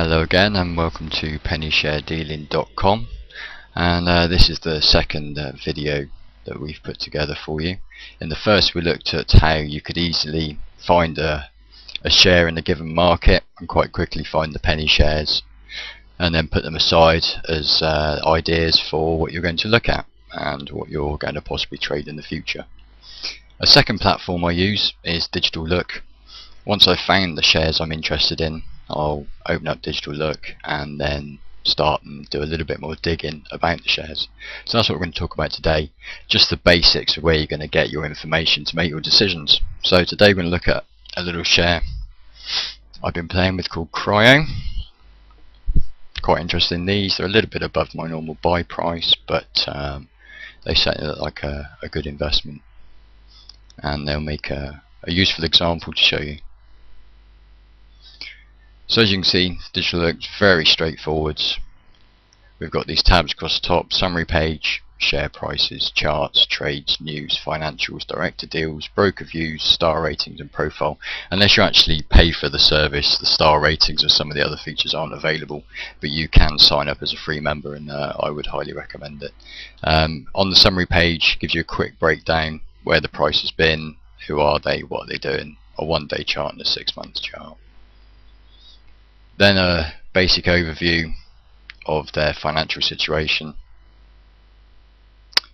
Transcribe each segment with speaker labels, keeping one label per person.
Speaker 1: Hello again and welcome to PennyShareDealing.com, and this is the second video that we've put together for you. In the first we looked at how you could easily find a share in a given market and quite quickly find the penny shares and then put them aside as ideas for what you're going to look at and what you're going to possibly trade in the future. A second platform I use is Digital Look. Once I've found the shares I'm interested in, I'll open up Digital Look and then start and do a little bit more digging about the shares. So that's what we're going to talk about today, just the basics of where you're going to get your information to make your decisions. So today we're going to look at a little share I've been playing with called Cryo. Quite interested in these. They're a little bit above my normal buy price, but they certainly look like a good investment, and they'll make a useful example to show you. So as you can see, Digital Look is very straightforward. We've got these tabs across the top: summary page, share prices, charts, trades, news, financials, director deals, broker views, star ratings and profile. Unless you actually pay for the service, the star ratings and some of the other features aren't available, but you can sign up as a free member, and I would highly recommend it. On the summary page, gives you a quick breakdown where the price has been, who are they, what are they doing, a 1-day chart and a 6-month chart. Then a basic overview of their financial situation,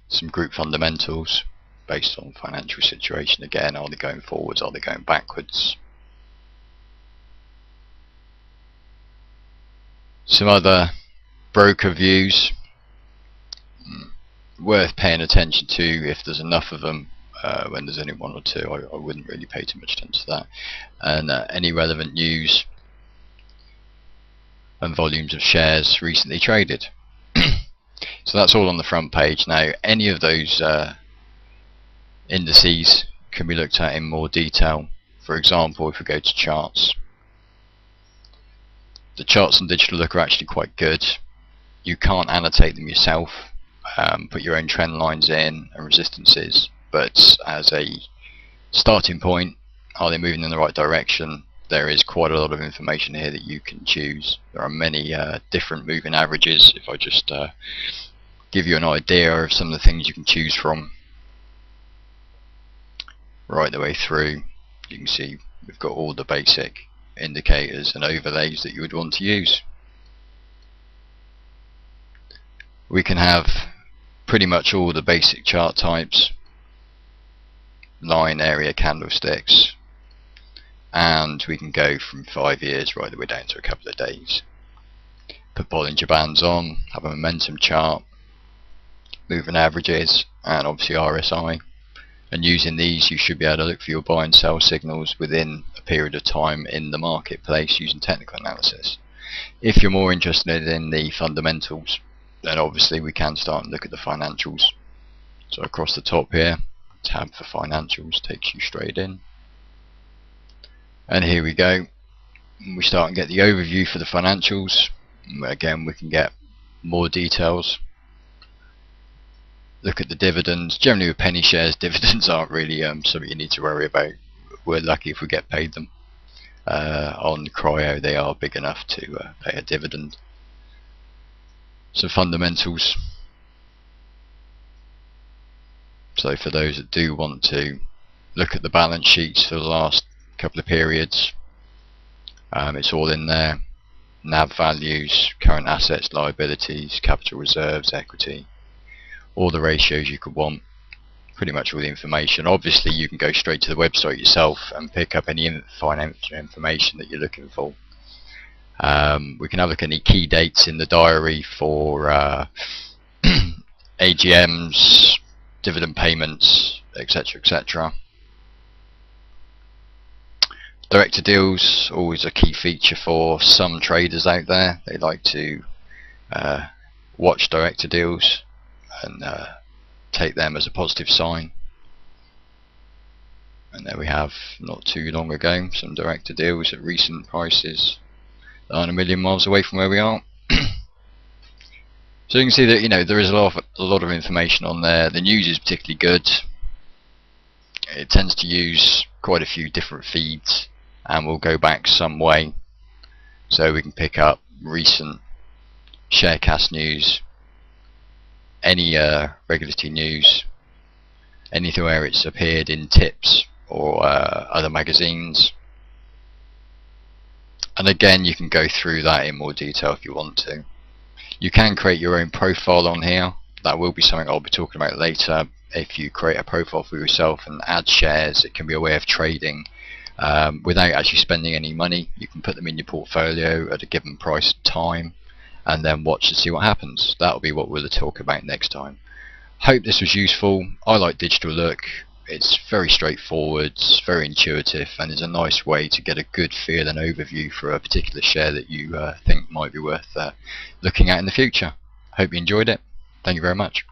Speaker 1: some group fundamentals based on financial situation. Again, are they going forwards, are they going backwards? Some other broker views, worth paying attention to if there's enough of them. When there's only one or two, I wouldn't really pay too much attention to that. And any relevant news and volumes of shares recently traded. So that's all on the front page. Now, any of those indices can be looked at in more detail. For example, if we go to charts, the charts on Digital Look are actually quite good. You can't annotate them yourself, put your own trend lines in and resistances, but as a starting point, are they moving in the right direction? There is quite a lot of information here that you can choose. There are many different moving averages. If I just give you an idea of some of the things you can choose from right the way through, you can see we've got all the basic indicators and overlays that you would want to use. We can have pretty much all the basic chart types: line, area, candlesticks, and we can go from 5 years right the way down to a couple of days. Put Bollinger Bands on, have a momentum chart, moving averages, and obviously RSI. And using these, you should be able to look for your buy and sell signals within a period of time in the marketplace using technical analysis. If you're more interested in the fundamentals, then obviously we can start and look at the financials. So across the top here, tab for financials takes you straight in. And here we go. We start and get the overview for the financials. Again, we can get more details. Look at the dividends. Generally with penny shares, dividends aren't really something you need to worry about. We're lucky if we get paid them. On Cryo, they are big enough to pay a dividend. So fundamentals. So for those that do want to look at the balance sheets for the last couple of periods, it's all in there. NAV values, current assets, liabilities, capital reserves, equity, all the ratios you could want, pretty much all the information. Obviously you can go straight to the website yourself and pick up any financial information that you're looking for. We can have a look at any key dates in the diary for AGMs, dividend payments, etc, etc. Director deals, always a key feature for some traders out there. They like to watch director deals and take them as a positive sign. And there we have, not too long ago, some director deals at recent prices that aren't a million miles away from where we are. So you can see that there is a lot of information on there. The news is particularly good. It tends to use quite a few different feeds and will go back some way. So we can pick up recent sharecast news, any regulatory news, anything where it's appeared in tips or other magazines. And again, you can go through that in more detail if you want to. You can create your own profile on here. That will be something I'll be talking about later. If you create a profile for yourself and add shares, it can be a way of trading without actually spending any money. You can put them in your portfolio at a given price time and then watch to see what happens. That'll be what we'll talk about next time. Hope this was useful. I like Digital Look. It's very straightforward, it's very intuitive, and is a nice way to get a good feel and overview for a particular share that you think might be worth looking at in the future. Hope you enjoyed it. Thank you very much.